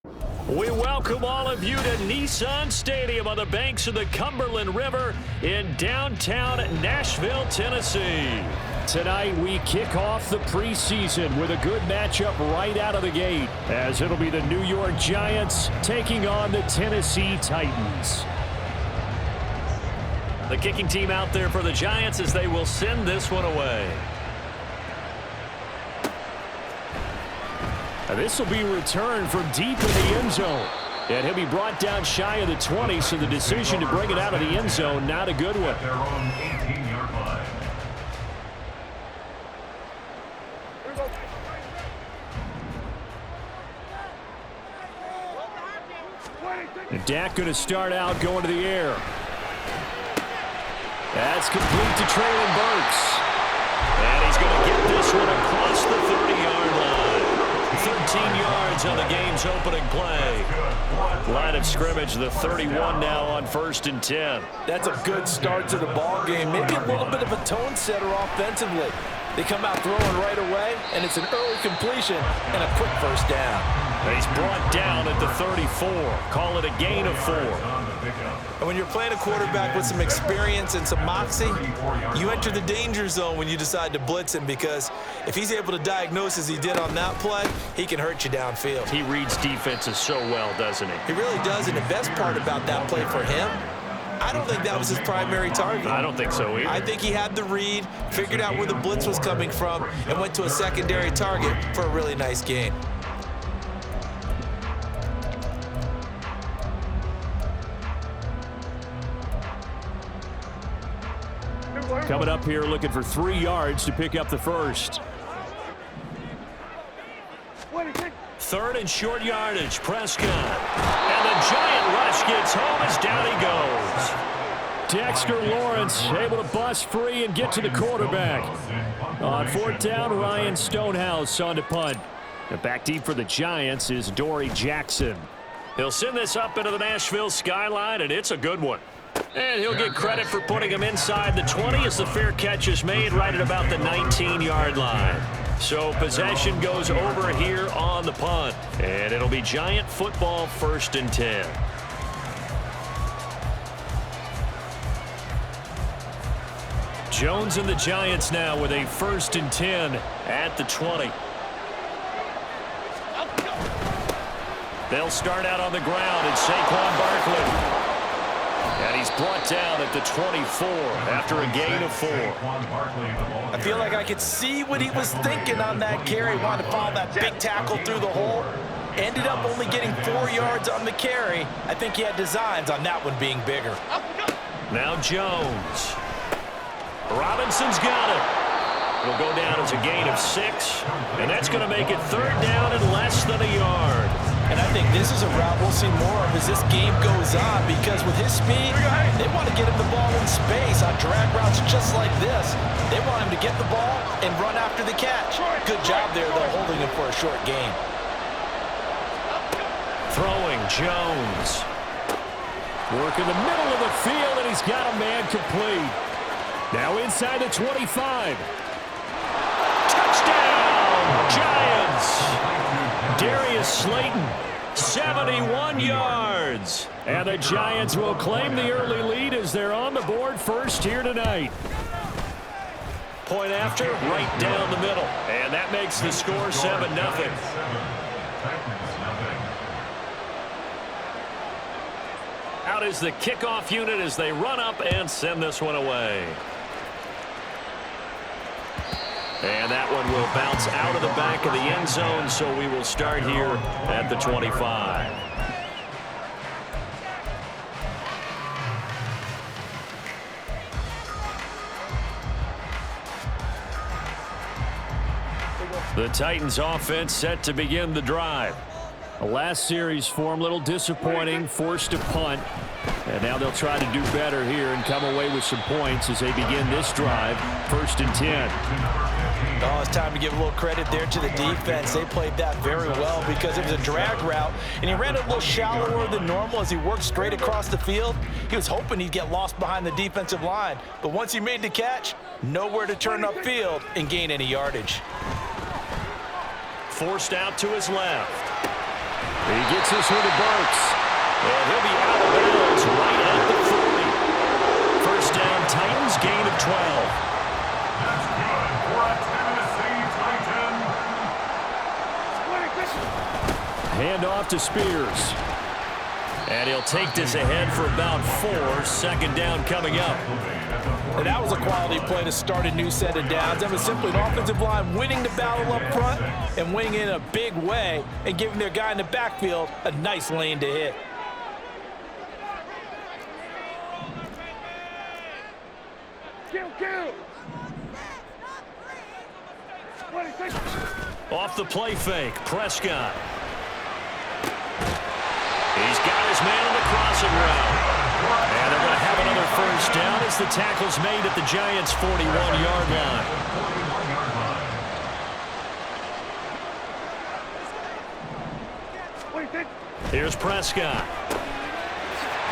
We welcome all of you to Nissan Stadium on the banks of the Cumberland River in downtown Nashville, Tennessee. Tonight, we kick off the preseason with a good matchup right out of the gate, as it'll be the New York Giants taking on the Tennessee Titans. The kicking team out there for the Giants as they will send this one away. This will be returned from deep in the end zone. And he'll be brought down shy of the 20, so the decision to bring it out of the end zone, not a good one. Their own 18-yard line. And Dak going to start out going to the air. That's complete to Traylon Burks. And he's going to get this one across the 30-yard line. 13 yards on the game's opening play. Line of scrimmage, the 31 now on 1st and 10. That's a good start to the ball game. Maybe a little bit of a tone setter offensively. They come out throwing right away, and it's an early completion and a quick first down. And he's brought down at the 34. Call it a gain of 4. And when you're playing a quarterback with some experience and some moxie, you enter the danger zone when you decide to blitz him, because if he's able to diagnose as he did on that play, he can hurt you downfield. He reads defenses so well, doesn't he? He really does, and the best part about that play for him, I don't think that was his primary target. I don't think so either. I think he had the read, figured out where the blitz was coming from, and went to a secondary target for a really nice gain. Coming up here looking for 3 yards to pick up the first. 3rd and short yardage, Prescott. And the giant rush gets home as down he goes. Dexter Lawrence able to bust free and get to the quarterback. On 4th down, Ryan Stonehouse on to punt. And back deep for the Giants is Dory Jackson. He'll send this up into the Nashville skyline, and it's a good one. And he'll get credit for putting him inside the 20 as the fair catch is made right at about the 19-yard line. So possession goes over here on the punt. And it'll be Giant football 1st and 10. Jones and the Giants now with a 1st and 10 at the 20. They'll start out on the ground, and Saquon Barkley. And he's brought down at the 24 after a gain of 4. I feel like I could see what he was thinking on that carry. Wanted to follow that big tackle through the hole. Ended up only getting 4 yards on the carry. I think he had designs on that one being bigger. Now Jones. Robinson's got it. It'll go down as a gain of 6. And that's going to make it 3rd down and less than a yard. And I think this is a route we'll see more of as this game goes on, because with his speed, they want to get him the ball in space on drag routes just like this. They want him to get the ball and run after the catch. Good job there, though, holding him for a short gain. Throwing Jones. Work in the middle of the field, and he's got a man complete. Now inside the 25. Touchdown, Giants! Darius Slayton, 71 yards. And the Giants will claim the early lead as they're on the board first here tonight. Point after, right down the middle. And that makes the score 7-0. Out is the kickoff unit as they run up and send this one away. And that one will bounce out of the back of the end zone, so we will start here at the 25. The Titans offense set to begin the drive. The last series for them, a little disappointing, forced to punt. And now they'll try to do better here and come away with some points as they begin this drive, 1st and 10. Oh, it's time to give a little credit there to the defense. They played that very well because it was a drag route, and he ran it a little shallower than normal as he worked straight across the field. He was hoping he'd get lost behind the defensive line, but once he made the catch, nowhere to turn upfield and gain any yardage. Forced out to his left. He gets this one to Burks. And he'll be out of bounds right at the 40. First down, Titans, gain of 12. That's good for a Tennessee Titan. Hand off to Spears. And he'll take this ahead for about 4. Second down coming up. And that was a quality play to start a new set of downs. That was simply an offensive line winning the battle up front and winning in a big way and giving their guy in the backfield a nice lane to hit. Off the play fake, Prescott. He's got his man on the crossing route. And they're going to have another first down as the tackle's made at the Giants' 41-yard line. Here's Prescott.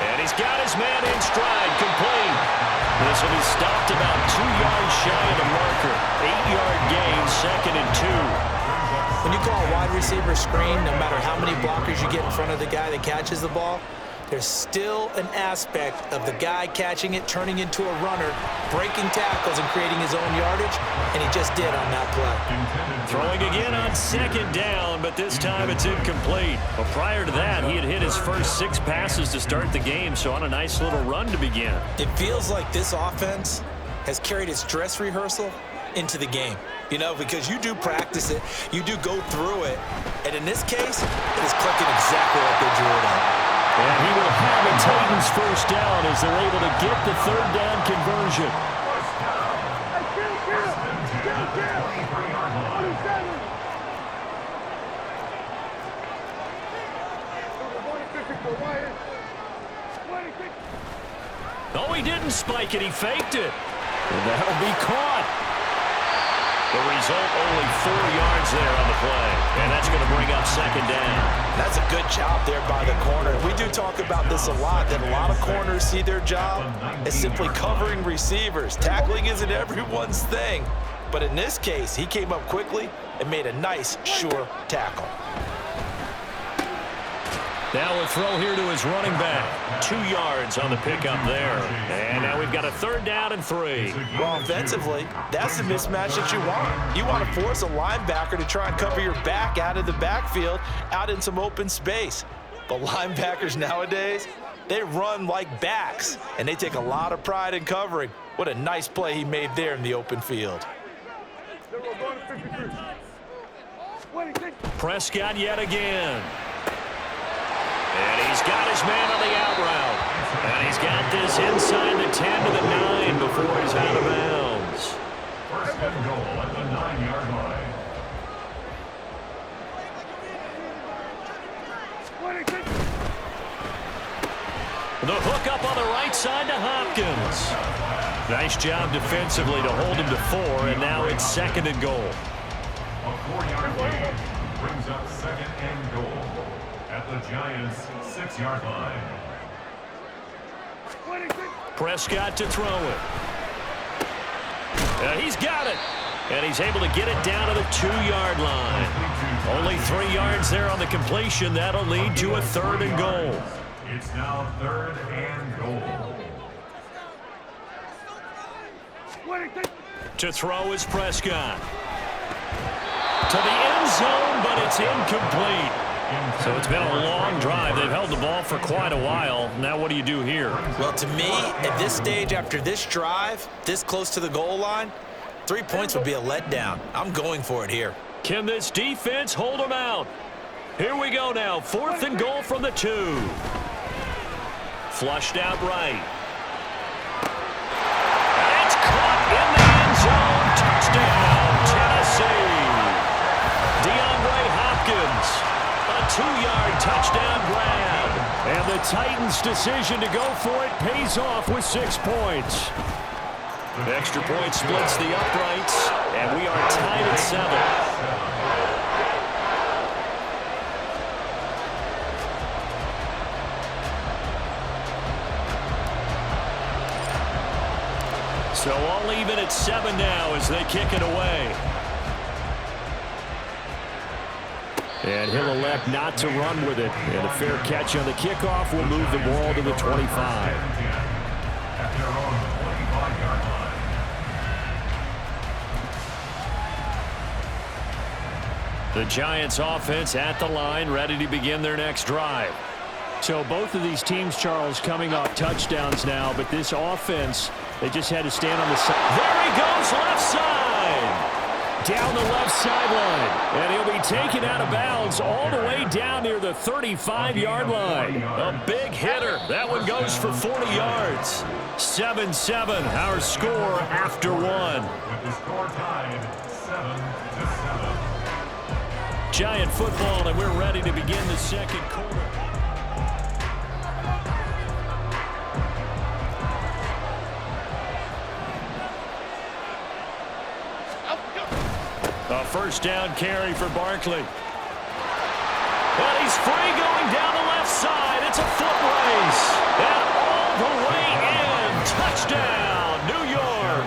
And he's got his man in stride, complete. This will be stopped about 2 yards shy of the marker. 8-yard gain, 2nd and 2. When you call a wide receiver screen, no matter how many blockers you get in front of the guy that catches the ball, there's still an aspect of the guy catching it, turning into a runner, breaking tackles and creating his own yardage, and he just did on that play. Throwing again on 2nd down, but this time it's incomplete. But prior to that, he had hit his first 6 passes to start the game, so on a nice little run to begin. It feels like this offense has carried its dress rehearsal into the game. You know, because you do practice it, you do go through it, and in this case, it is clicking exactly like they drew it up. And he will have a Titans first down as they're able to get the 3rd down conversion. No, he didn't spike it. He faked it. And that'll be caught. The result, only 4 yards there on the play. And that's going to bring up 2nd down. That's a good job there by the corner. We do talk about this a lot, that a lot of corners see their job as simply covering receivers. Tackling isn't everyone's thing. But in this case, he came up quickly and made a nice, sure tackle. Now a throw here to his running back. 2 yards on the pickup there. And now we've got a 3rd down and 3. Well, offensively, that's the mismatch that you want. You want to force a linebacker to try and cover your back out of the backfield, out in some open space. But linebackers nowadays, they run like backs, and they take a lot of pride in covering. What a nice play he made there in the open field. Prescott yet again. And he's got his man on the out route. And he's got this inside the 10 to the 9 before he's out of bounds. First and goal at the 9-yard line. The hook up on the right side to Hopkins. Nice job defensively to hold him to 4, and now it's 2nd and goal. A 4-yard lead brings up 2nd and goal at the Giants' 6-yard line. Prescott to throw it. He's got it. And he's able to get it down to the 2-yard line. Only 3 yards there on the completion. That'll lead to a 3rd and goal. It's now 3rd and goal. To throw is Prescott. To the end zone, but it's incomplete. So it's been a long drive. They've held the ball for quite a while. Now what do you do here? Well, to me, at this stage, after this drive, this close to the goal line, 3 points would be a letdown. I'm going for it here. Can this defense hold them out? Here we go now. 4th and goal from the 2. Flushed out right. And it's caught in the end zone. Touchdown, Tennessee. DeAndre Hopkins. A 2-yard touchdown grab. And the Titans' decision to go for it pays off with 6 points. Extra point splits the uprights, and we are tied at 7. So all even at 7 now as they kick it away. And he'll elect not to run with it. And a fair catch on the kickoff will move the ball to the 25. At their own 25-yard line. The Giants offense at the line, ready to begin their next drive. So both of these teams, Charles, coming off touchdowns now, but this offense, they just had to stand on the side. There he goes, left side. Down the left sideline. And he'll be taken out of bounds all the way down near the 35-yard line. A big hitter. That one goes for 40 yards. 7-7, our score after one. With the score tied 7-7. Giant football, and we're ready to begin the second quarter. A first down carry for Barkley. And he's free going down the left side. It's a foot race. And all the way in. Touchdown, New York.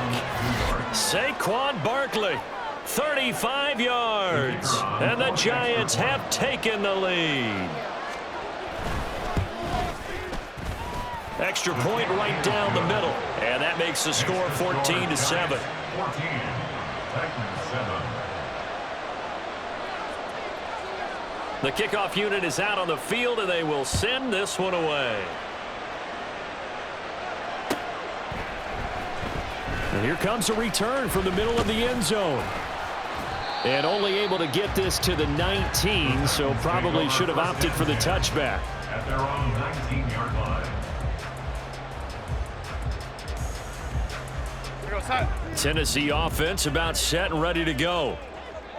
Saquon Barkley, 35 yards. And the Giants have taken the lead. Extra point right down the middle. And that makes the score 14-7. 14. Titans 7. The kickoff unit is out on the field, and they will send this one away. And here comes a return from the middle of the end zone. And only able to get this to the 19, so probably should have opted for the touchback. At their own 19-yard line. Tennessee offense about set and ready to go.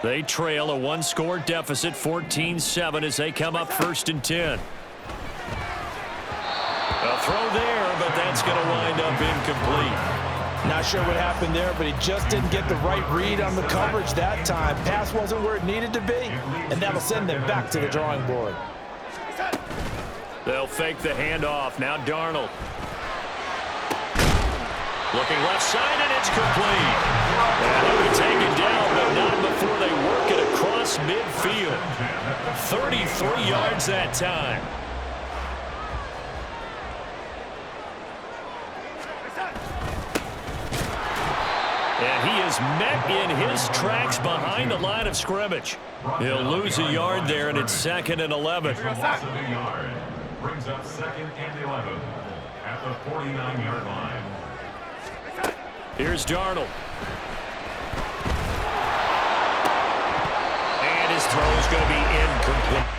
They trail a one-score deficit, 14-7, as they come up 1st and 10. A throw there, but that's going to wind up incomplete. Not sure what happened there, but he just didn't get the right read on the coverage that time. Pass wasn't where it needed to be, and that'll send them back to the drawing board. They'll fake the handoff. Now Darnold. Looking left side, and it's complete. And he'll be taken down, but not before they work it across midfield. 33 yards that time. And he is met in his tracks behind the line of scrimmage. He'll lose a yard there, and it's 2nd and 11. Loss of a yard. Brings up 2nd and 11 at the 49-yard line. Here's Darnold. And his throw is going to be incomplete.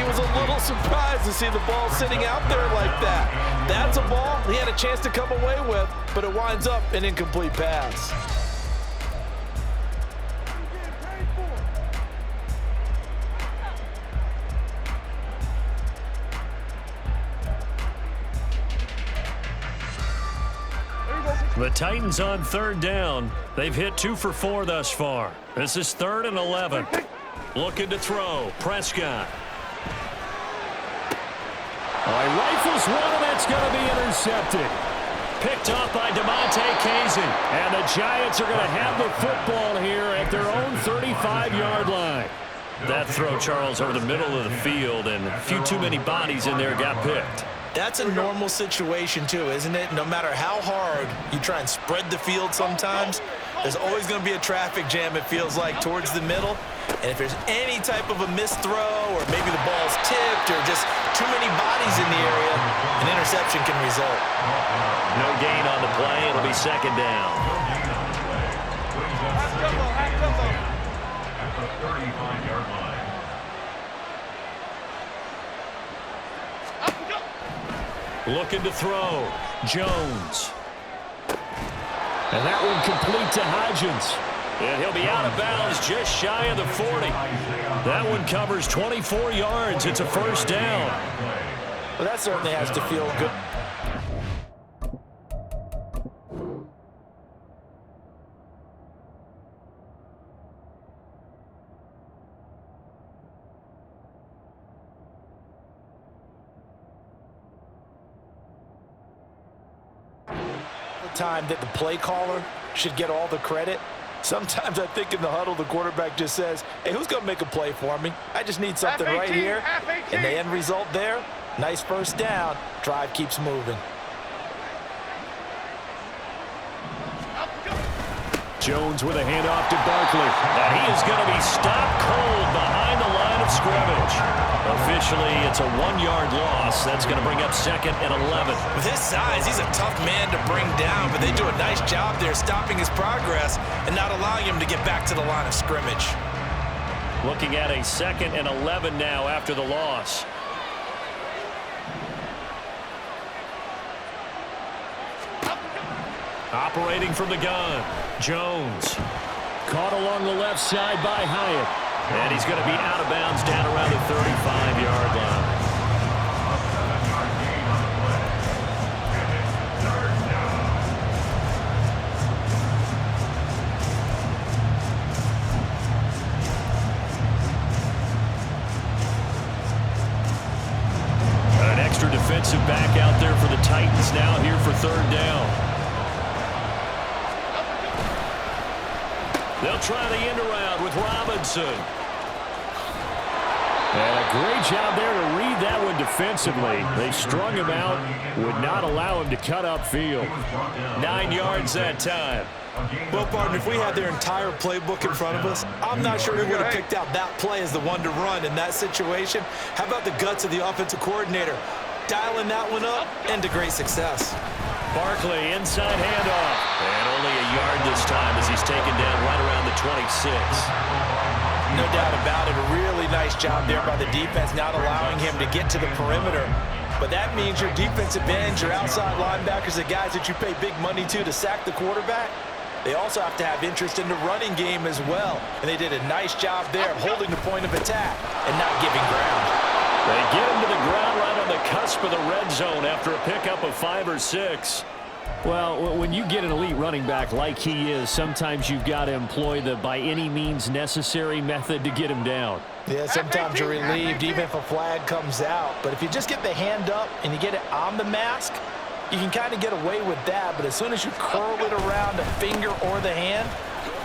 he was a little surprised to see the ball sitting out there like that. That's a ball he had a chance to come away with, but it winds up an incomplete pass. The Titans on third down. They've hit 2 for 4 thus far. This is 3rd and 11. Looking to throw. Prescott. He rifles one, and that's going to be intercepted. Picked off by DeMonte Casey. And the Giants are going to have the football here at their own 35-yard line. That throw, Charles, over the middle of the field, and a few too many bodies in there got picked. That's a normal situation, too, isn't it? No matter how hard you try and spread the field sometimes, there's always going to be a traffic jam, it feels like, towards the middle. And if there's any type of a missed throw, or maybe the ball's tipped, or just too many bodies in the area, an interception can result. No gain on the play. It'll be 2nd down. At the 35-yard line. Looking to throw. Jones. And that one complete to Hodgins. And he'll be out of bounds just shy of the 40. That one covers 24 yards. It's a 1st down. Well, that certainly has to feel good. Time that the play caller should get all the credit. Sometimes I think in the huddle the quarterback just says, hey, who's going to make a play for me? I just need something right here. And the end result there, nice 1st down. Drive keeps moving. Jones with a handoff to Barkley. And he is going to be stopped cold behind the line of scrimmage. Officially, it's a 1-yard loss. That's going to bring up 2nd and 11. With his size, he's a tough man to bring down, but they do a nice job there stopping his progress and not allowing him to get back to the line of scrimmage. Looking at a 2nd and 11 now after the loss. Operating from the gun. Jones. Caught along the left side by Hyatt. And he's going to be out of bounds down around the 35-yard line. An extra defensive back out there for the Titans now here for 3rd down. They'll try the end around with Robinson. And a great job there to read that one defensively. They strung him out, would not allow him to cut upfield. 9 yards that time. Well, partner, if we had their entire playbook in front of us, I'm not sure we would have picked out that play as the one to run in that situation. How about the guts of the offensive coordinator? Dialing that one up, and to great success. Barkley, inside handoff. And only a yard this time as he's taken down right around the 26. No doubt about it. A really nice job there by the defense, not allowing him to get to the perimeter. But that means your defensive ends, your outside linebackers, the guys that you pay big money to sack the quarterback, they also have to have interest in the running game as well. And they did a nice job there of holding the point of attack and not giving ground. They get him to the ground right on the cusp of the red zone after a pickup of 5 or 6. Well, when you get an elite running back like he is, sometimes you've got to employ the by any means necessary method to get him down. Yeah, sometimes you're relieved even if a flag comes out. But if you just get the hand up and you get it on the mask, you can kind of get away with that. But as soon as you curl it around the finger or the hand,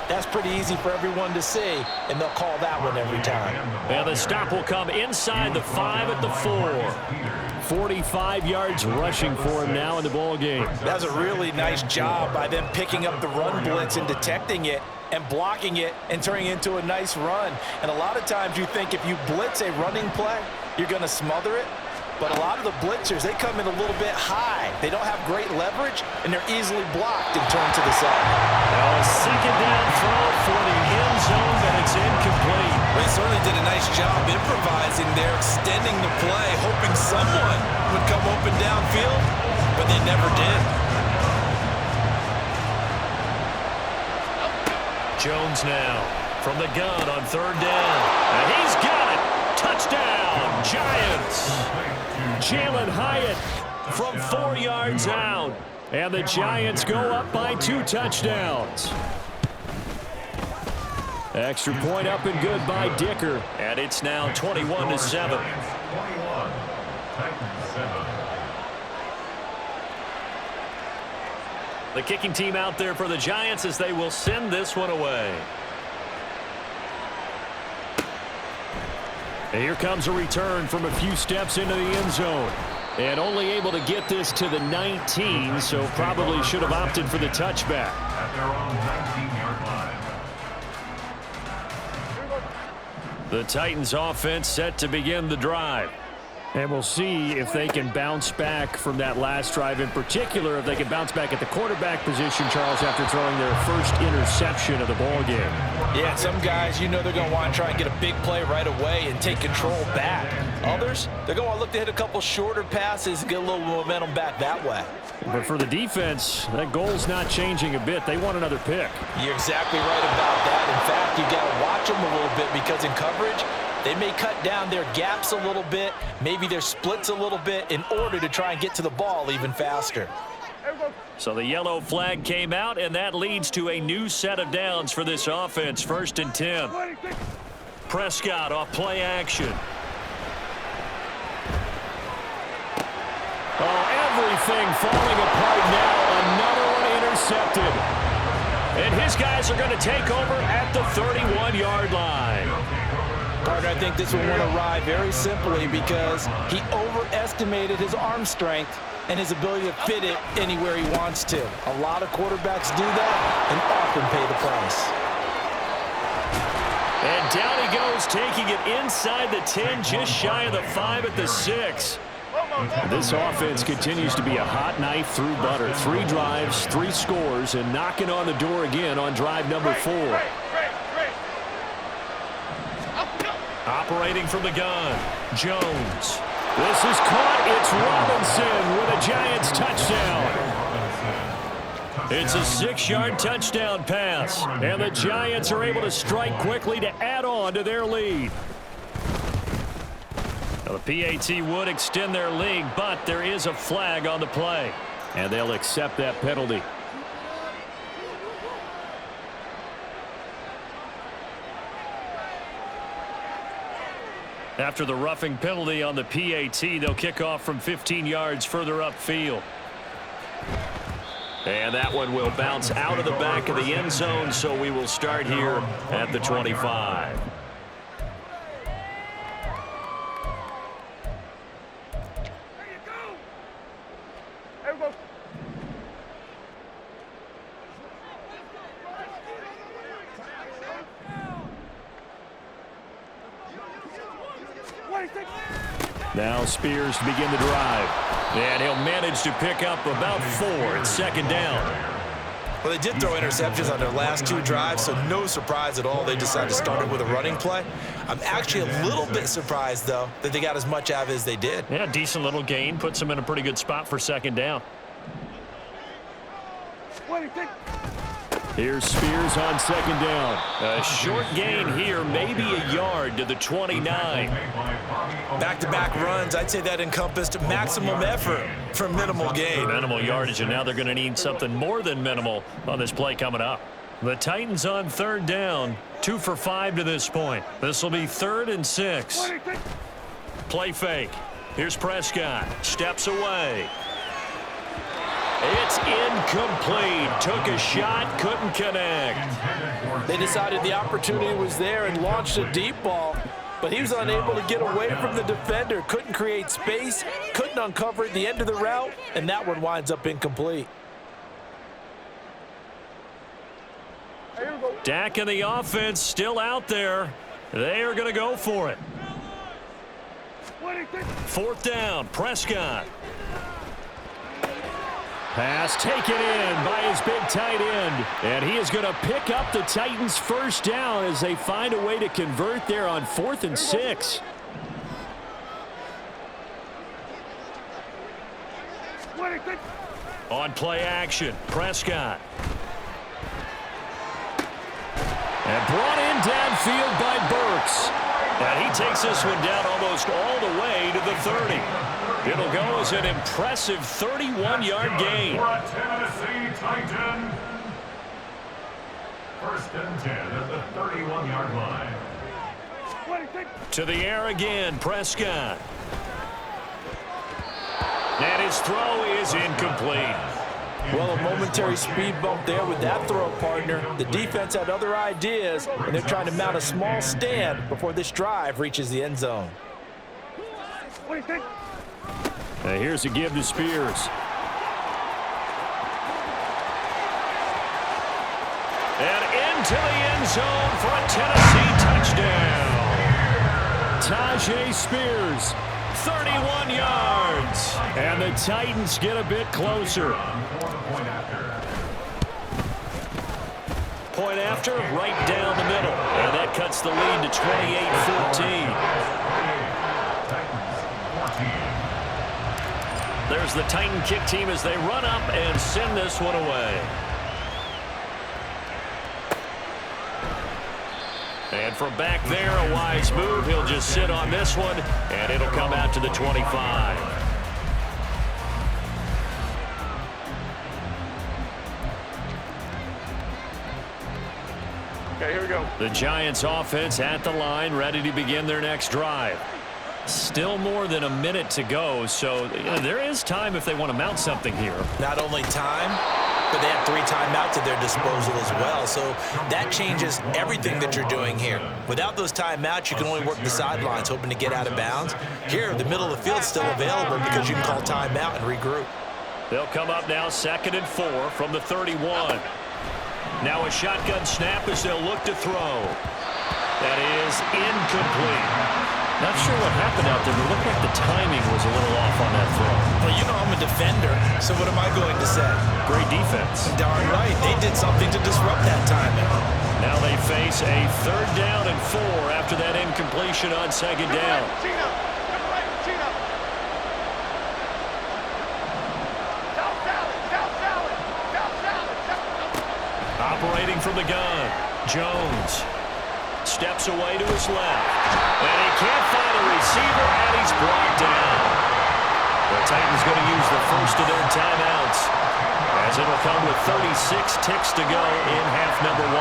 that's pretty easy for everyone to see, and they'll call that one every time. And the stop will come inside the 5 at the 4. 45 yards rushing for him now in the ball game. That's a really nice job by them picking up the run blitz and detecting it and blocking it and turning it into a nice run. And a lot of times you think if you blitz a running play, you're going to smother it. But a lot of the blitzers, they come in a little bit high. They don't have great leverage, and they're easily blocked and turned to the side. Well, a 2nd down throw for the end zone, but it's incomplete. Well, you certainly did a nice job improvising there, extending the play, hoping someone would come open downfield, but they never did. Jones now from the gun on third down. And he's got it. Touchdown, Giants. Jalen Hyatt from 4 yards out. And the Giants go up by 2 touchdowns. Extra point up and good by Dicker. And it's now 21-7. 21. Titans 7. The kicking team out there for the Giants as they will send this one away. And here comes a return from a few steps into the end zone. And only able to get this to the 19, so probably should have opted for the touchback. At their own 19-yard line. The Titans offense set to begin the drive. And we'll see if they can bounce back from that last drive, in particular if they can bounce back at the quarterback position, Charles, after throwing their first interception of the ball game. Yeah, some guys, you know they're going to want to try and get a big play right away and take control back. Others, they're going to want to look to hit a couple shorter passes and get a little momentum back that way. But for the defense, that goal's not changing a bit. They want another pick. You're exactly right about that. In fact, you got to watch them a little bit because in coverage, they may cut down their gaps a little bit, maybe their splits a little bit in order to try and get to the ball even faster. So the yellow flag came out, and that leads to a new set of downs for this offense. 1st and 10. Prescott off play action. Oh, everything falling apart now. Another one intercepted. And his guys are going to take over at the 31-yard line. Partner, I think this one went awry very simply because he overestimated his arm strength and his ability to fit it anywhere he wants to. A lot of quarterbacks do that and often pay the price. And down he goes, taking it inside the 10, just shy of the 5 at the 6. This offense continues to be a hot knife through butter. 3 drives, 3 scores, and knocking on the door again on drive number 4. Operating from the gun, Jones. This is caught. It's Robinson with a Giants touchdown. It's a 6-yard touchdown pass, and the Giants are able to strike quickly to add on to their lead. Now, the PAT would extend their lead, but there is a flag on the play, and they'll accept that penalty. After the roughing penalty on the PAT, they'll kick off from 15 yards further upfield. And that one will bounce out of the back of the end zone, so we will start here at the 25. Now Spears to begin the drive. And he'll manage to pick up about 4 at 2nd down. Well, they did throw interceptions on their last 2 drives, so no surprise at all they decided to start it with a running play. I'm actually a little bit surprised, though, that they got as much out of it as they did. Yeah, decent little gain. Puts them in a pretty good spot for 2nd down. Here's Spears on 2nd down. A short gain here, maybe a yard to the 29. Back-to-back runs, I'd say that encompassed maximum effort for minimal gain. Minimal yardage, and now they're going to need something more than minimal on this play coming up. The Titans on 3rd down, 2 for 5 to this point. This will be 3rd and 6. Play fake. Here's Prescott. Steps away. It's incomplete. Took a shot, couldn't connect. They decided the opportunity was there and launched a deep ball, but he was unable to get away from the defender. Couldn't create space, couldn't uncover at the end of the route, and that one winds up incomplete. Dak and the offense still out there. They are going to go for it. 4th down, Prescott. Pass taken in by his big tight end. And he is going to pick up the Titans' first down as they find a way to convert there on 4th and 6. On play action, Prescott. And brought in downfield by Burks. And he takes this one down almost all the way to the 30. It'll go as an impressive 31-yard gain. For a Tennessee Titan. 1st and 10 at the 31-yard line. To the air again, Prescott. And his throw is incomplete. Well, a momentary speed bump there with that throw, partner. The defense had other ideas, and they're trying to mount a small stand before this drive reaches the end zone. Now here's a give to Spears. And into the end zone for a Tennessee touchdown. Tajay Spears, 31 yards. And the Titans get a bit closer. Point after, right down the middle. And that cuts the lead to 28-14. There's the Titan kick team as they run up and send this one away. And from back there, a wise move. He'll just sit on this one, and it'll come out to the 25. Okay, here we go. The Giants offense at the line, ready to begin their next drive. Still more than a minute to go, so there is time if they want to mount something here. Not only time, but they have 3 timeouts at their disposal as well, so that changes everything that you're doing here. Without those timeouts, you can only work the sidelines, hoping to get out of bounds. Here, the middle of the field's still available because you can call timeout and regroup. They'll come up now 2nd and 4 from the 31. Now a shotgun snap as they'll look to throw. That is incomplete. Not sure what happened out there, but it looked like the timing was a little off on that throw. Well, you know I'm a defender, so what am I going to say? Great defense. Darn right. They did something to disrupt that timing. Now they face a 3rd down and 4 after that incompletion on 2nd down. Operating from the gun, Jones steps away to his left. And he can't find a receiver, and he's brought down. The Titans going to use the first of their timeouts, as it'll come with 36 ticks to go in half number 1.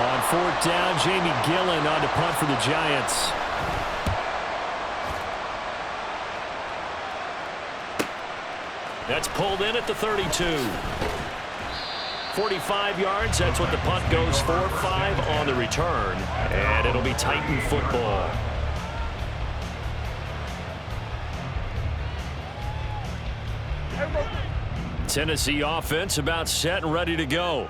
On 4th down, Jamie Gillen on to punt for the Giants. That's pulled in at the 32. 45 yards, that's what the punt goes for. 5 on the return, and it'll be Titan football. Tennessee offense about set and ready to go.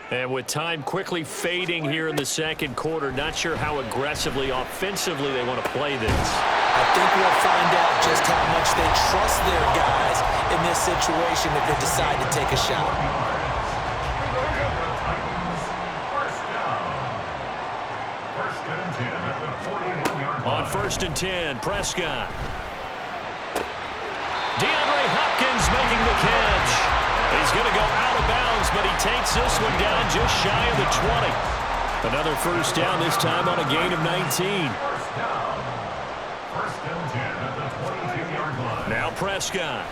And with time quickly fading here in the 2nd quarter, not sure how aggressively, offensively they want to play this. I think we'll find out just how much they trust their guys in this situation if they decide to take a shot. On 1st and 10, Prescott. DeAndre Hopkins making the catch. He's going to go out of bounds, but he takes this one down just shy of the 20. Another 1st down, this time on a gain of 19. 1st and 10 at the 22-yard line. Now Prescott.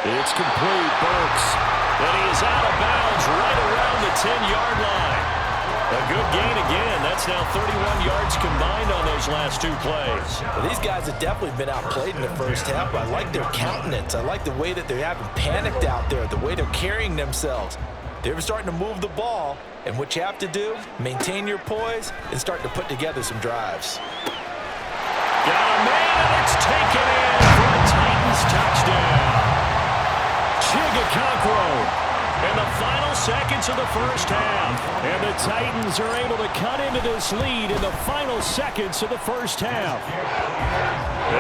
It's complete, Burks. And he is out of bounds right around the 10-yard line. A good gain again. That's now 31 yards combined on those last 2 plays. Well, these guys have definitely been outplayed in the first half, but I like their countenance. I like the way that they haven't panicked out there, the way they're carrying themselves. They're starting to move the ball, and what you have to do, maintain your poise and start to put together some drives. Got a man, and it's taken in for a Titans touchdown. Chigakonkwo. And the final seconds of the first half. And the Titans are able to cut into this lead in the final seconds of the first half.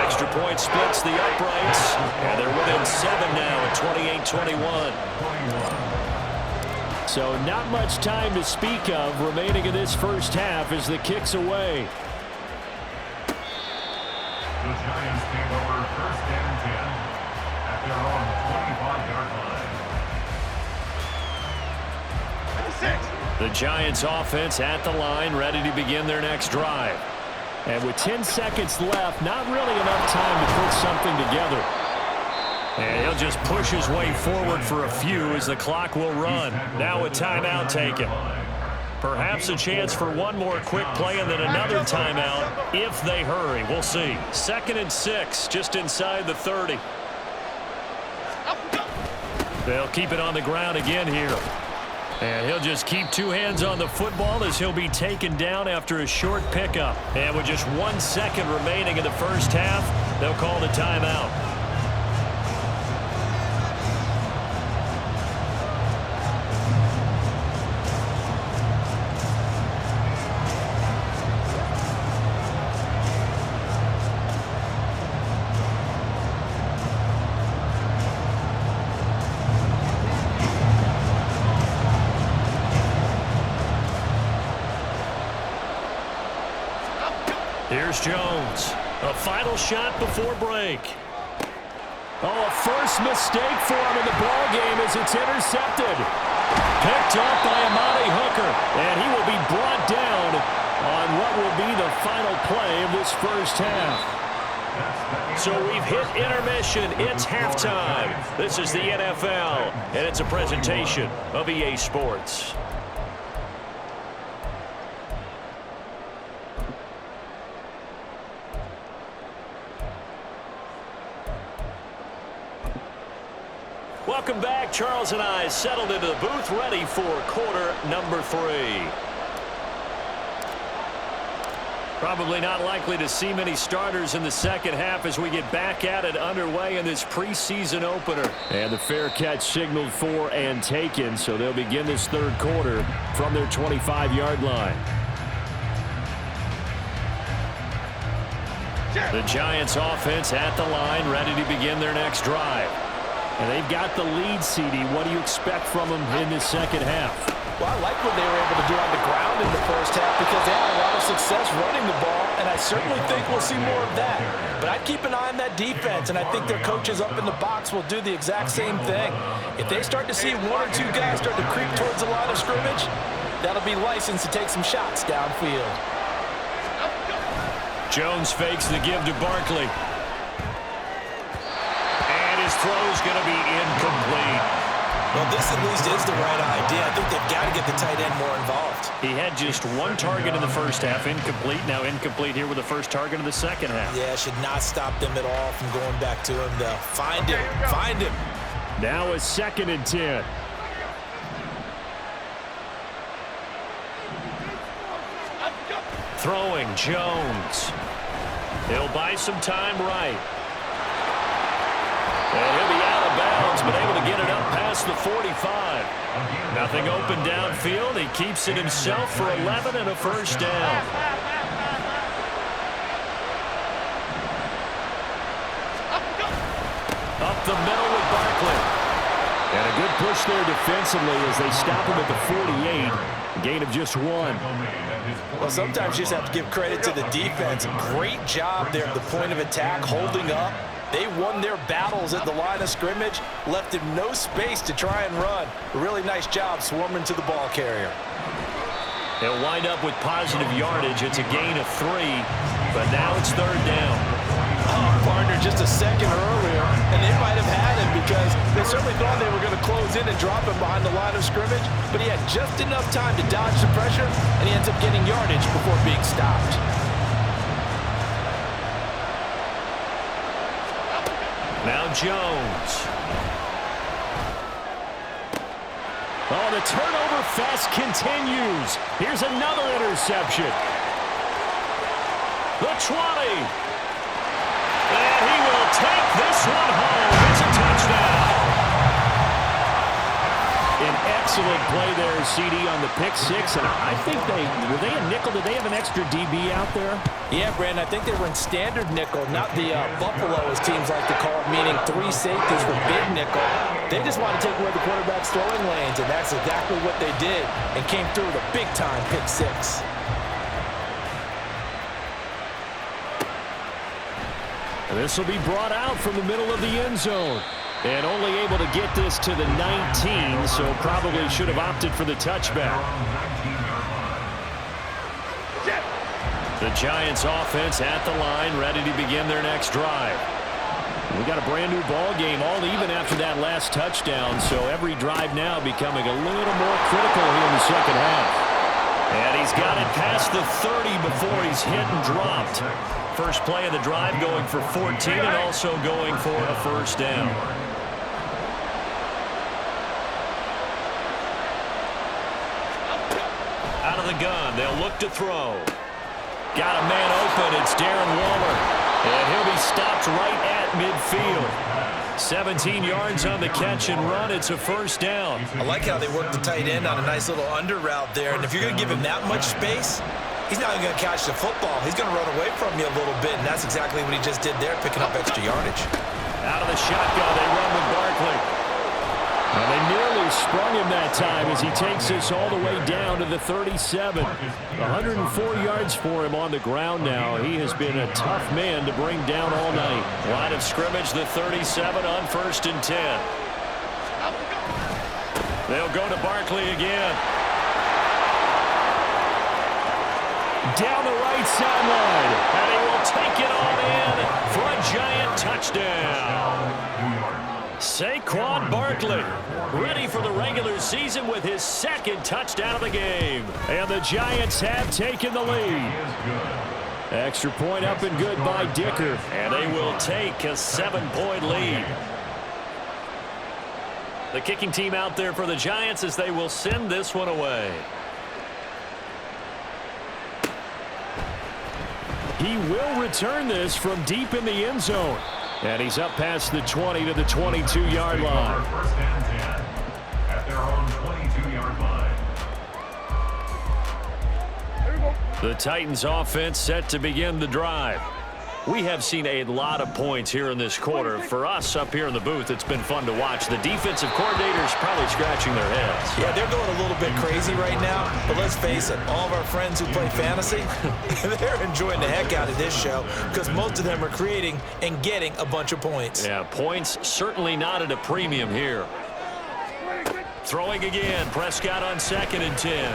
Extra point splits the uprights, and they're within 7 now at 28-21. So not much time to speak of remaining in this first half as the kick's away. The Giants take over first and 10 at their own 25-yard line. The Giants offense at the line, ready to begin their next drive. And with 10 seconds left, not really enough time to put something together. And he'll just push his way forward for a few as the clock will run. Now a timeout taken. Perhaps a chance for one more quick play and then another timeout if they hurry. We'll see. 2nd and 6, just inside the 30. They'll keep it on the ground again here. And he'll just keep 2 hands on the football as he'll be taken down after a short pickup. And with just 1 second remaining in the first half, they'll call the timeout. Here's Jones. A final shot before break. Oh, a first mistake for him in the ball game as it's intercepted. Picked up by Amani Hooker, and he will be brought down on what will be the final play of this first half. So we've hit intermission. It's halftime. This is the NFL, and it's a presentation of EA Sports. Welcome back. Charles and I settled into the booth, ready for quarter number 3. Probably not likely to see many starters in the second half as we get back at it underway in this preseason opener. And the fair catch signaled for and taken, so they'll begin this third quarter from their 25-yard line. The Giants offense at the line, ready to begin their next drive. And they've got the lead, CD. What do you expect from them in this second half? Well, I like what they were able to do on the ground in the first half because they had a lot of success running the ball, and I certainly think we'll see more of that. But I'd keep an eye on that defense, and I think their coaches up in the box will do the exact same thing. If they start to see 1 or 2 guys start to creep towards the line of scrimmage, that'll be licensed to take some shots downfield. Jones fakes the give to Barkley. His throw's going to be incomplete. Well, this at least is the right idea. I think they've got to get the tight end more involved. He had just 1 target in the first half, incomplete. Now incomplete here with the first target of the second half. Yeah, should not stop them at all from going back to him, though. Find him. Find him. Now a 2nd and 10. Throwing Jones. He'll buy some time right. And he'll be out of bounds, but able to get it up past the 45. Nothing open downfield. He keeps it himself for 11 and a first down. Up the middle with Barkley. And a good push there defensively as they stop him at the 48. A gain of just 1. Well, sometimes you just have to give credit to the defense. Great job there at the point of attack, holding up. They won their battles at the line of scrimmage, left him no space to try and run. A really nice job swarming to the ball carrier. They'll wind up with positive yardage. It's a gain of 3, but now it's 3rd down. Oh, partner, just a second earlier, and they might have had him because they certainly thought they were going to close in and drop him behind the line of scrimmage, but he had just enough time to dodge the pressure, and he ends up getting yardage before being stopped. Now Jones. Oh, the turnover fest continues. Here's another interception. The 20. And he will take this one home. It's a touchdown. An Excellent play there, CD, on the pick six. And I think were they a nickel? Did they have an extra DB out there? Yeah, Brandon, I think they were in standard nickel, not the Buffalo, as teams like to call it, meaning 3 safeties with big nickel. They just want to take away the quarterback's throwing lanes, and that's exactly what they did, and came through with a big-time pick six. This will be brought out from the middle of the end zone. And only able to get this to the 19, so probably should have opted for the touchback. The Giants offense at the line, ready to begin their next drive. We got a brand new ball game, all even after that last touchdown, so every drive now becoming a little more critical here in the second half. And he's got it past the 30 before he's hit and dropped. First play of the drive going for 14 and also going for a first down. Out of the gun, they'll look to throw. Got a man open, it's Darren Waller. And he'll be stopped right at midfield. 17 yards on the catch and run, it's a first down. I like how they work the tight end on a nice little under route there. And if you're going to give him that much space, he's not even going to catch the football. He's going to run away from you a little bit, and that's exactly what he just did there, picking up extra yardage. Out of the shotgun, they run with Barkley. And they nearly sprung him that time as he takes us all the way down to the 37. 104 yards for him on the ground now. He has been a tough man to bring down all night. Line of scrimmage, the 37 on 1st and 10. They'll go to Barkley again. Down the right sideline. And he will take it on in for a Giant touchdown. Saquon Barkley ready for the regular season with his second touchdown of the game. And the Giants have taken the lead. Extra point up and good by Dicker. And they will take a 7-point lead. The kicking team out there for the Giants as they will send this one away. He will return this from deep in the end zone. And he's up past the 20 to the 22-yard line. First and 10 at their own 22-yard line. The Titans offense set to begin the drive. We have seen a lot of points here in this quarter. For us up here in the booth, it's been fun to watch. The defensive coordinators probably scratching their heads. Yeah, they're going a little bit crazy right now, but let's face it, all of our friends who play fantasy, they're enjoying the heck out of this show because most of them are creating and getting a bunch of points. Yeah, points certainly not at a premium here. Throwing again, Prescott on 2nd and 10.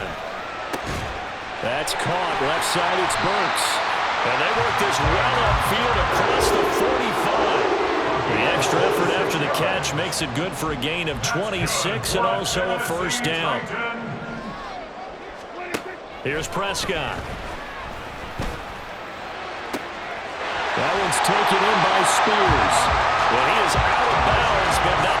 That's caught, left side, it's Burks. And they work this well upfield across the 45. The extra effort after the catch makes it good for a gain of 26 and also a first down. Here's Prescott. That one's taken in by Spears. Well, he is out of bounds, but not.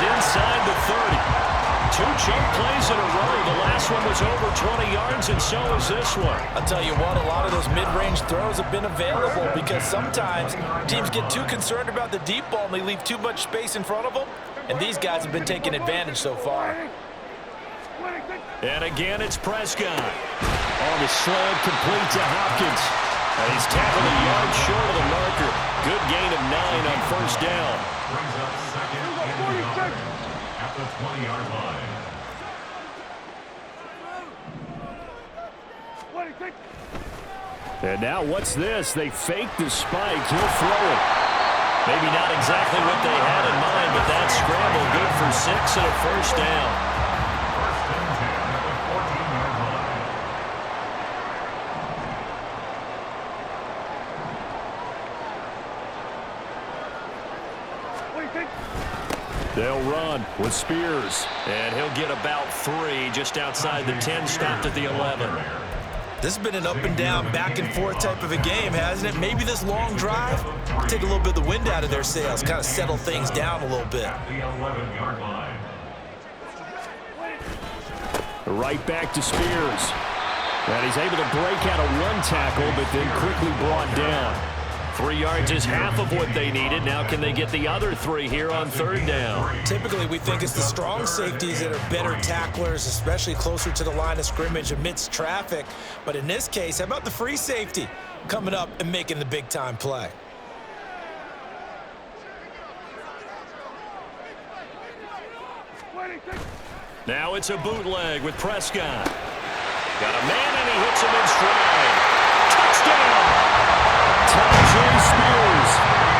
Inside the 30. 2 chunk plays in a row. The last one was over 20 yards, and so is this one. I'll tell you what, a lot of those mid-range throws have been available because sometimes teams get too concerned about the deep ball and they leave too much space in front of them, and these guys have been taking advantage so far. And again, it's Prescott. On the slant, complete to Hopkins. And he's tackled a yard short of the marker. Good gain of 9 on first down. Brings up second and 9 at the 20-yard line. And now what's this? They fake the spike. He'll throw it. Maybe not exactly what they had in mind, but that scramble good for 6 and a first down. First and 10 at the 14-yard line. They'll run with Spears. And he'll get about 3 just outside the 10, stopped at the 11. This has been an up and down, back and forth type of a game, hasn't it? Maybe this long drive take a little bit of the wind out of their sails, kind of settle things down a little bit. The 11-yard line. Right back to Spears. And he's able to break out of 1 tackle, but then quickly brought down. 3 yards is half of what they needed. Now can they get the other 3 here on 3rd down? Typically, we think it's the strong safeties that are better tacklers, especially closer to the line of scrimmage amidst traffic. But in this case, how about the free safety coming up and making the big-time play? Now it's a bootleg with Prescott. Got a man, and he hits him in stride. Touchdown! Tajay Spears.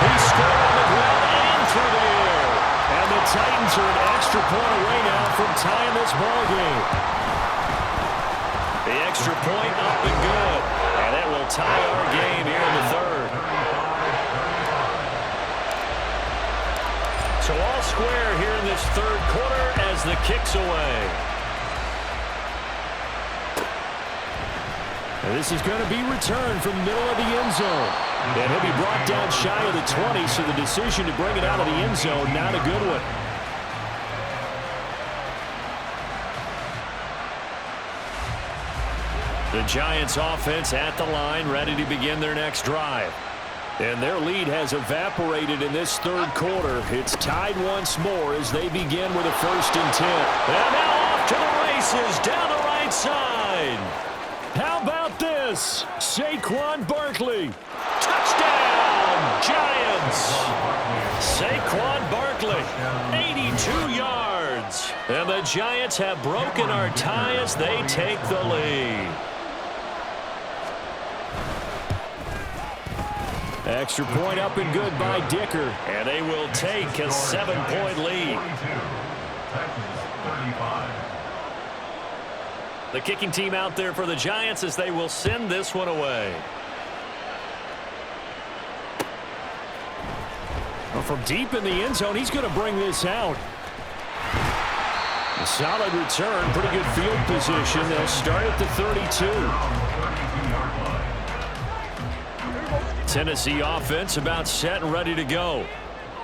He scored on the ground and through the air. And the Titans are an extra point away now from tying this ball game. The extra point up and good. And that will tie our game here in the 3rd. So all square here in this 3rd quarter as the kick's away. And this is going to be returned from the middle of the end zone. And he'll be brought down shy of the 20, so the decision to bring it out of the end zone, not a good one. The Giants offense at the line, ready to begin their next drive. And their lead has evaporated in this 3rd quarter. It's tied once more as they begin with a 1st and 10. And now off to the races down the right side. How about this? Saquon Barkley. Touchdown, Giants. Saquon Barkley, 82 yards. And the Giants have broken our tie as they take the lead. Extra point up and good by Dicker. And they will take a 7-point lead. The kicking team out there for the Giants as they will send this one away. Well, from deep in the end zone, he's going to bring this out. A solid return, pretty good field position. They'll start at the 32. Tennessee offense about set and ready to go.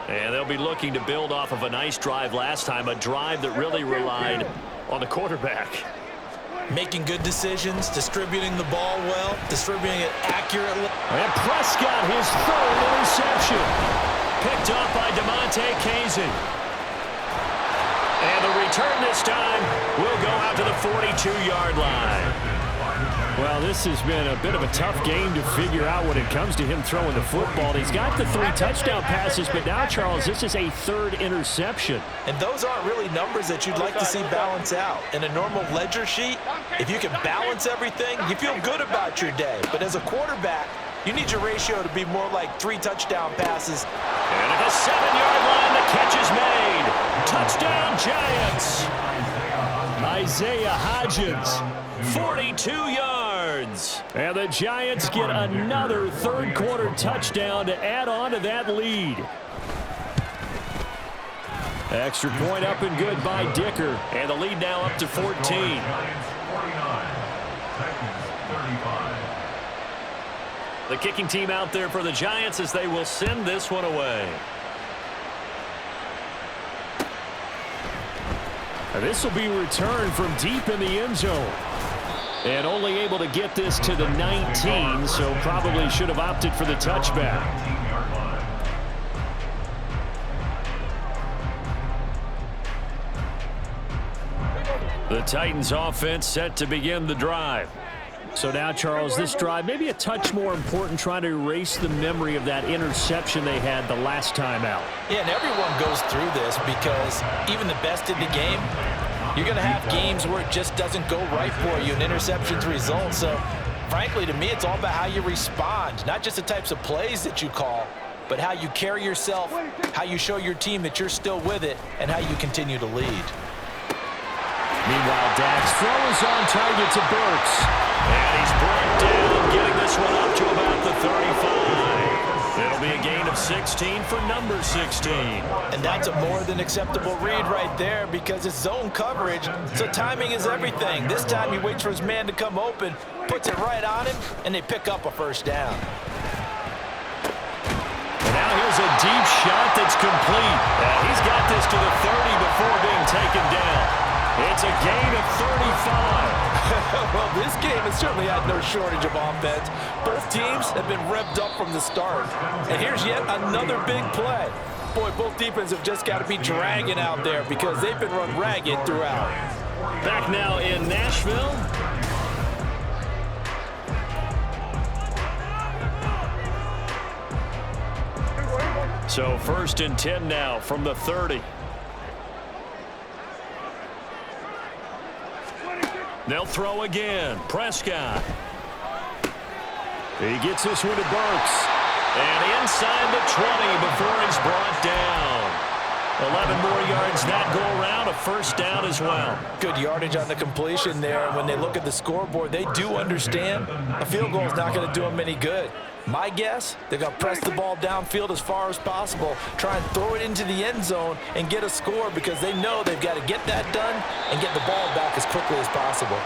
And they'll be looking to build off of a nice drive last time, a drive that really relied on the quarterback. Making good decisions, distributing the ball well, distributing it accurately. And Prescott, his 3rd interception. Picked off by DeMonte Kazin. And the return this time will go out to the 42-yard line. Well, this has been a bit of a tough game to figure out when it comes to him throwing the football. He's got the 3 touchdown passes, but now, Charles, this is a 3rd interception. And those aren't really numbers that you'd like to see balance out. In a normal ledger sheet, if you can balance everything, you feel good about your day. But as a quarterback, you need your ratio to be more like 3 touchdown passes. And at the 7-yard line, the catch is made. Touchdown, Giants. Isaiah Hodgins, 42 yards. And the Giants get another 3rd quarter touchdown to add on to that lead. Extra point up and good by Dicker. And the lead now up to 14. The kicking team out there for the Giants as they will send this one away. This will be returned from deep in the end zone. And only able to get this to the 19, so probably should have opted for the touchback. The Titans offense set to begin the drive. So now, Charles, this drive maybe a touch more important, trying to erase the memory of that interception they had the last time out. Yeah, and everyone goes through this because even the best in the game, you're going to have games where it just doesn't go right for you and interceptions result. So, frankly, to me, it's all about how you respond, not just the types of plays that you call, but how you carry yourself, how you show your team that you're still with it, and how you continue to lead. Meanwhile, Dak's throw is on target to Burks. And he's brought down, getting this one up to about the 35. It'll be a gain of 16 for number 16. And that's a more than acceptable read right there because it's zone coverage, so timing is everything. This time he waits for his man to come open, puts it right on him, and they pick up a first down. And now here's a deep shot that's complete. He's got this to the 30 before being taken down. It's a gain of 35. Well, this game has certainly had no shortage of offense. Both teams have been revved up from the start. And here's yet another big play. Boy, both defenses have just got to be dragging out there because they've been run ragged throughout. Back now in Nashville. So 1st and 10 now from the 30. They'll throw again. Prescott. He gets this one to Burks. And inside the 20 before he's brought down. 11 more yards that go around. A first down as well. Good yardage on the completion there. When they look at the scoreboard, they do understand a field goal is not going to do them any good. My guess, they're going to press the ball downfield as far as possible, try and throw it into the end zone and get a score because they know they've got to get that done and get the ball back as quickly as possible.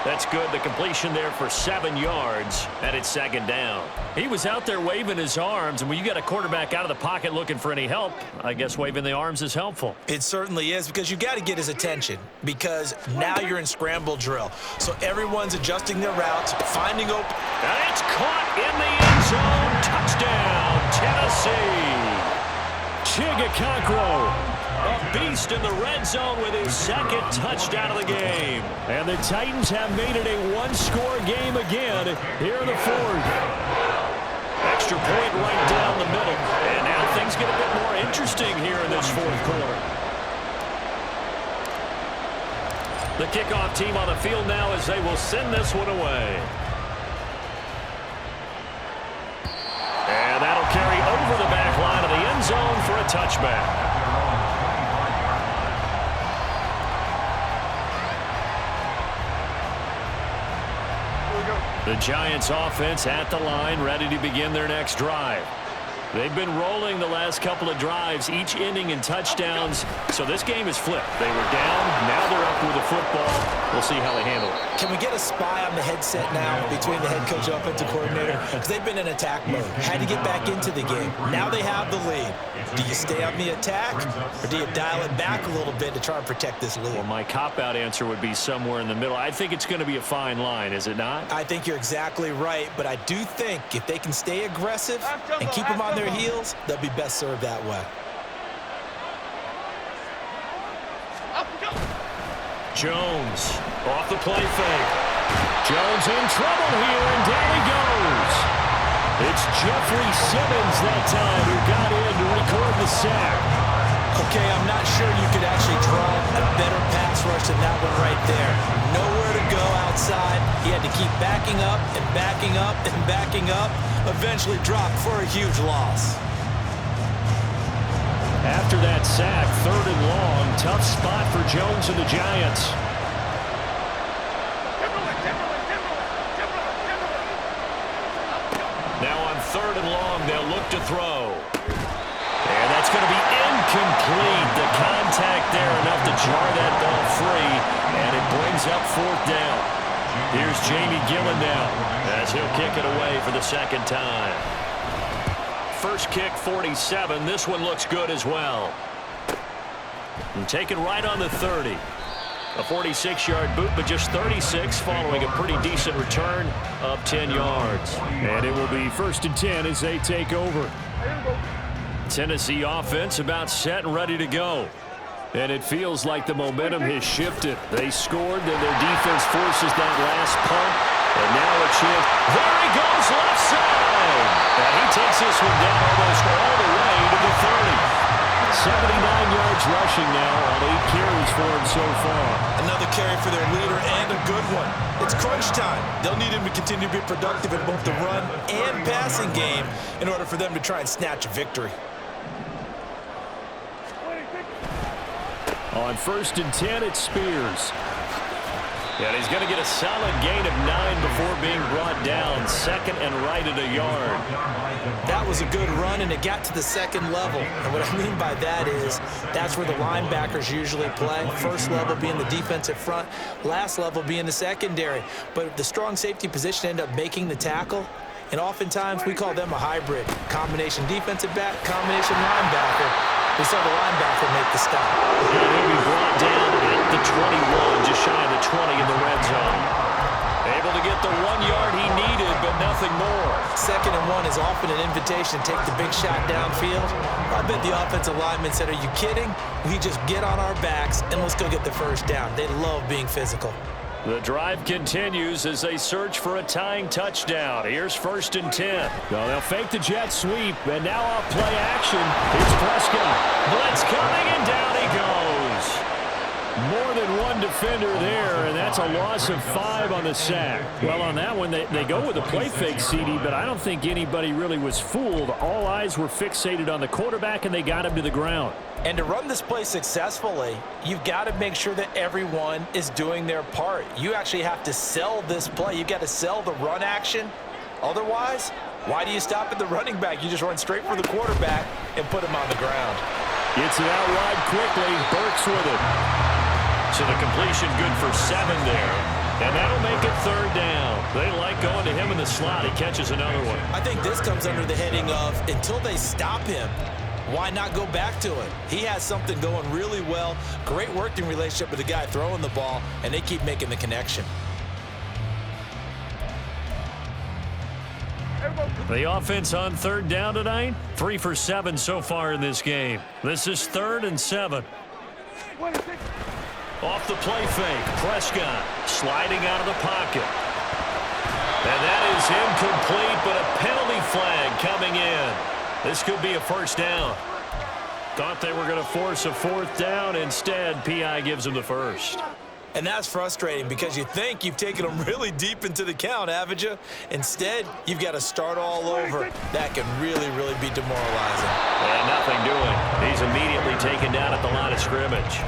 That's good. The completion there for 7 yards, and it's 2nd down. He was out there waving his arms, and when you got a quarterback out of the pocket looking for any help, I guess waving the arms is helpful. It certainly is because you got to get his attention because now you're in scramble drill. So everyone's adjusting their routes, finding open. And it's caught in the end zone. Touchdown, Tennessee. Chigakonkwo. A beast in the red zone with his 2nd touchdown of the game. And the Titans have made it a one-score game again here in the 4th. Extra point right down the middle. And now things get a bit more interesting here in this 4th quarter. The kickoff team on the field now as they will send this one away. And that'll carry over the back line of the end zone for a touchback. The Giants offense at the line, ready to begin their next drive. They've been rolling the last couple of drives, each ending in touchdowns. So this game is flipped. They were down, now they're up with the football. We'll see how they handle it. Can we get a spy on the headset now between the head coach and offensive coordinator? Because they've been in attack mode. Had to get back into the game. Now they have the lead. Do you stay on the attack, or do you dial it back a little bit to try and protect this lead? Well, my cop-out answer would be somewhere in the middle. I think it's going to be a fine line, is it not? I think you're exactly right, but I do think if they can stay aggressive and keep them on their heels, they'll be best served that way. Jones off the play fake. Jones in trouble here, and down he goes. It's Jeffrey Simmons that time who got in to record the sack. Okay, I'm not sure you could actually draw a better pass rush than that one right there. Nowhere to go outside. He had to keep backing up and backing up and backing up. Eventually dropped for a huge loss. After that sack, 3rd and long, tough spot for Jones and the Giants. Now on 3rd and long, they'll look to throw. And that's going to be incomplete. The contact there enough to jar that ball free, and it brings up 4th down. Here's Jamie Gillen now as he'll kick it away for the 2nd time. First kick, 47. This one looks good as well. And taken right on the 30. A 46-yard boot, but just 36 following a pretty decent return of 10 yards. And it will be 1st and 10 as they take over. Tennessee offense about set and ready to go. And it feels like the momentum has shifted. They scored, then their defense forces that last punt. And now a chance. There he goes, left side. And he takes this one down almost all the way to the 30. 79 yards rushing now on 8 carries for him so far. Another carry for their leader and a good one. It's crunch time. They'll need him to continue to be productive in both the run and passing game in order for them to try and snatch a victory. On 1st and 10, it's Spears. And he's going to get a solid gain of 9 before being brought down. Second and right at a yard. That was a good run, and it got to the second level. And what I mean by that is that's where the linebackers usually play. First level being the defensive front, last level being the secondary. But the strong safety position ended up making the tackle. And oftentimes we call them a hybrid. Combination defensive back, combination linebacker. We saw the linebacker make the stop. And he'll be brought down at the 21, just shy of the 20 in the red zone. Able to get the 1 yard he needed, but nothing more. Second and 1 is often an invitation to take the big shot downfield. I bet the offensive lineman said, "Are you kidding? We just get on our backs and let's go get the first down." They love being physical. The drive continues as they search for a tying touchdown. Here's 1st and 10. Well, they'll fake the jet sweep, and now off play action. It's Prescott. Blitz coming, and down he goes. More than one defender there, and that's a loss of 5 on the sack. Well, on that one, they go with a play fake, CD, but I don't think anybody really was fooled. All eyes were fixated on the quarterback, and they got him to the ground. And to run this play successfully, you've got to make sure that everyone is doing their part. You actually have to sell this play. You've got to sell the run action. Otherwise, why do you stop at the running back? You just run straight for the quarterback and put him on the ground. Gets it out wide quickly. Burks with it. So the completion good for 7 there. And that'll make it 3rd down. They like going to him in the slot. He catches another one. I think this comes under the heading of until they stop him, why not go back to it? He has something going really well. Great working relationship with the guy throwing the ball, and they keep making the connection. The offense on 3rd down tonight, 3 for 7 so far in this game. This is 3rd and 7. Off the play fake, Prescott sliding out of the pocket. And that is incomplete, but a penalty flag coming in. This could be a 1st down. Thought they were going to force a 4th down. Instead, P.I. gives them the 1st. And that's frustrating because you think you've taken them really deep into the count, haven't you? Instead, you've got to start all over. That can really, really be demoralizing. And nothing doing. He's immediately taken down at the line of scrimmage.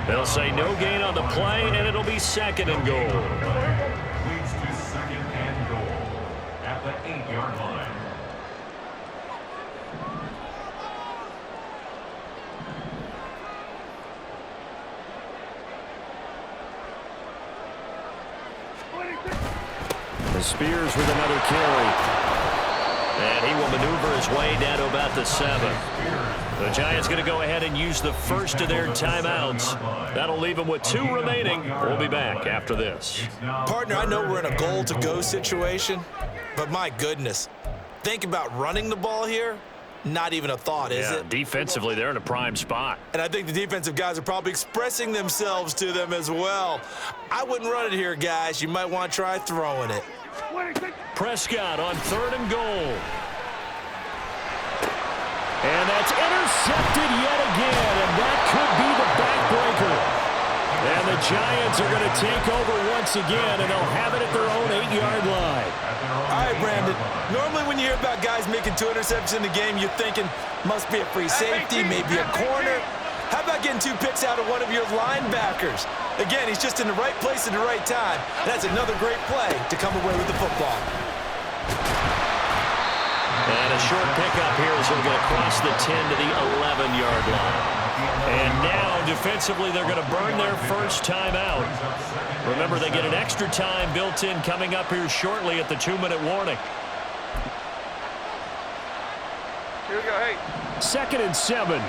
They'll say no gain on the play, and it'll be 2nd and goal. Leads to 2nd and goal at the 8-yard line. Spears with another carry. And he will maneuver his way down to about the 7. The Giants going to go ahead and use the first of their timeouts. That'll leave them with 2 remaining. We'll be back after this. Partner, I know we're in a goal-to-go situation, but my goodness, think about running the ball here. Not even a thought, is it? Defensively, they're in a prime spot. And I think the defensive guys are probably expressing themselves to them as well. I wouldn't run it here, guys. You might want to try throwing it. Prescott on 3rd and goal. And that's intercepted yet again, and that could be the backbreaker. And the Giants are going to take over once again, and they'll have it at their own 8-yard line. All right, Brandon. Normally when you hear about guys making 2 interceptions in the game, you're thinking must be a free safety, maybe a corner. How about getting 2 picks out of one of your linebackers? Again, he's just in the right place at the right time. That's another great play to come away with the football. And a short pickup here as he'll get across the 10 to the 11-yard line. And now, defensively, they're going to burn their first timeout. Remember, they get an extra time built in coming up here shortly at the 2-minute warning. Here we go, hey. 2nd and 7.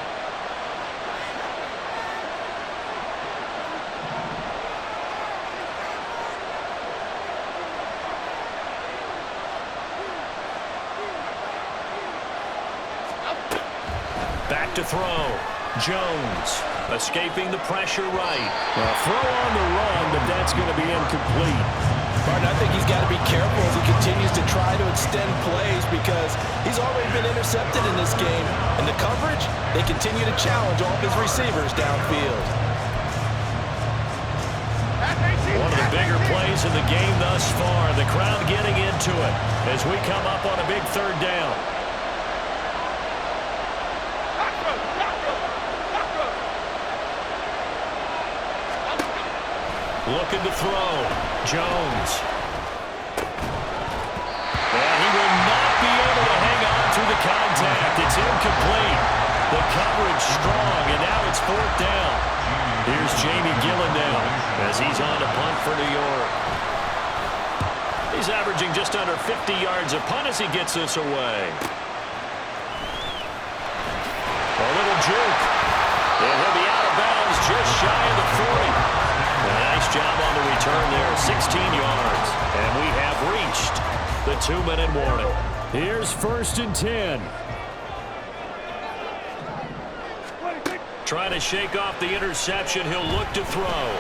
Back to throw. Jones escaping the pressure right. Well, throw on the run, but that's going to be incomplete. Martin, I think he's got to be careful as he continues to try to extend plays because he's already been intercepted in this game. And the coverage, they continue to challenge all of his receivers downfield. One of the bigger plays in the game thus far. The crowd getting into it as we come up on a big 3rd down. Looking to throw. Jones. And he will not be able to hang on through the contact. It's incomplete. The coverage strong, and now it's 4th down. Here's Jamie Gillen now as he's on to punt for New York. He's averaging just under 50 yards a punt as he gets this away. A little juke. And he'll be out of bounds just shy of the 40. A nice job on the return there, 16 yards. And we have reached the 2-minute warning. Here's 1st and 10. Trying to shake off the interception. He'll look to throw.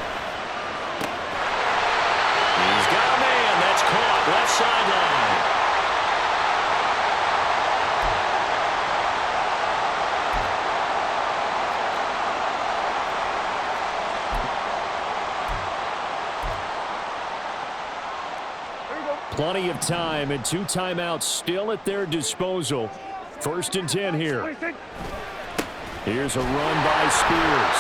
He's got a man. That's caught. Left sideline. Plenty of time and 2 timeouts still at their disposal. 1st and 10 here. Here's a run by Spears.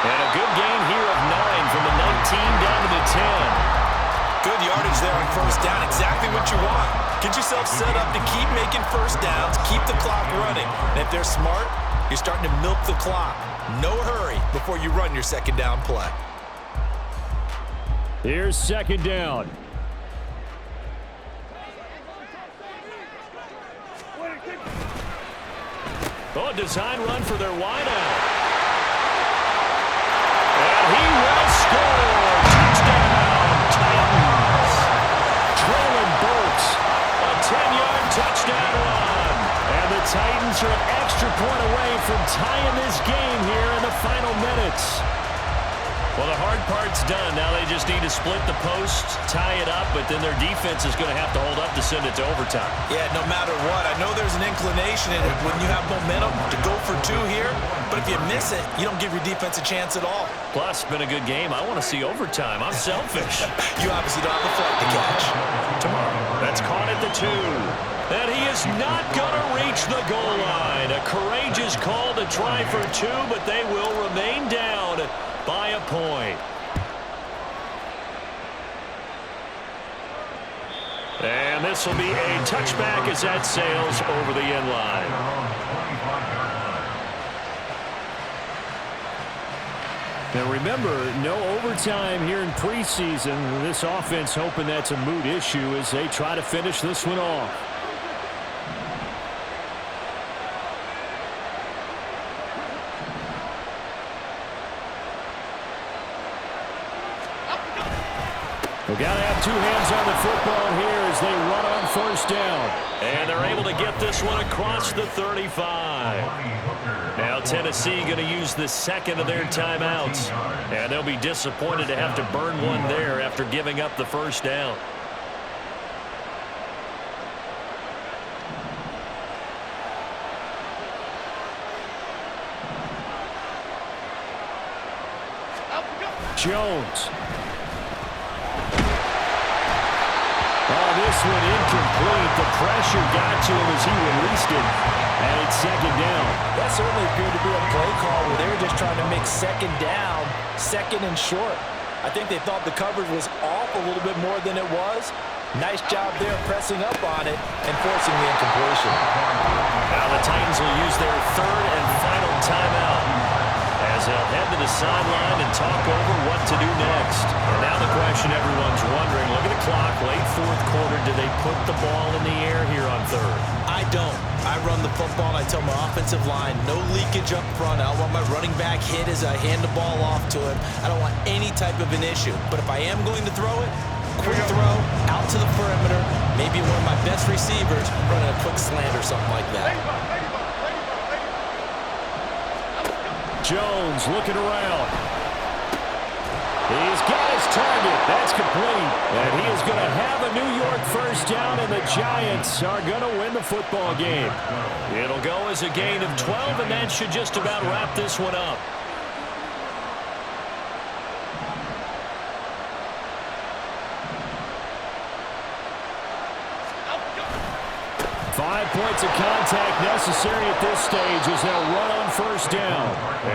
And a good gain here of 9 from the 19 down to the 10. Good yardage there on 1st down. Exactly what you want. Get yourself set up to keep making 1st downs, keep the clock running. And if they're smart, you're starting to milk the clock. No hurry before you run your 2nd down play. Here's 2nd down. Oh, a design run for their wideout. And he will score. Touchdown, Titans. Traylon Burks, a 10-yard touchdown run. And the Titans are an extra point away from tying this game here in the final minutes. Well, the hard part's done. Now they just need to split the post, tie it up, but then their defense is going to have to hold up to send it to overtime. Yeah, no matter what. I know there's an inclination in it when you have momentum to go for 2 here, but if you miss it, you don't give your defense a chance at all. Plus, it's been a good game. I want to see overtime. I'm selfish. You obviously don't have the flight to catch. Tomorrow. That's caught at the 2. And he is not going to reach the goal line. A courageous call to try for 2, but they will remain down by a point. And this will be a touchback as that sails over the end line. Now remember, no overtime here in preseason. This offense hoping that's a moot issue as they try to finish this one off. We've got to have 2 hands on the football here as they run on 1st down. And they're able to get this one across the 35. Now Tennessee going to use the 2nd of their timeouts. And they'll be disappointed to have to burn one there after giving up the 1st down. Jones. This one incomplete. The pressure got to him as he released it, and it's 2nd down. That certainly appeared to be a play call where they were just trying to make 2nd down, 2nd and short. I think they thought the coverage was off a little bit more than it was. Nice job there pressing up on it and forcing the incompletion. Now the Titans will use their 3rd and final timeout as they'll head to the sideline and talk over what to do next. And now the question everyone's wondering, look at the clock, late 4th quarter, do they put the ball in the air here on 3rd? I don't. I run the football and I tell my offensive line, no leakage up front. I don't want my running back hit as I hand the ball off to him. I don't want any type of an issue. But if I am going to throw it, quick throw, out to the perimeter, maybe one of my best receivers running a quick slant or something like that. Jones looking around. He's got his target. That's complete. And he is going to have a New York 1st down, and the Giants are going to win the football game. It'll go as a gain of 12, and that should just about wrap this one up. 5 points of contact necessary at this stage as they'll run on 1st down.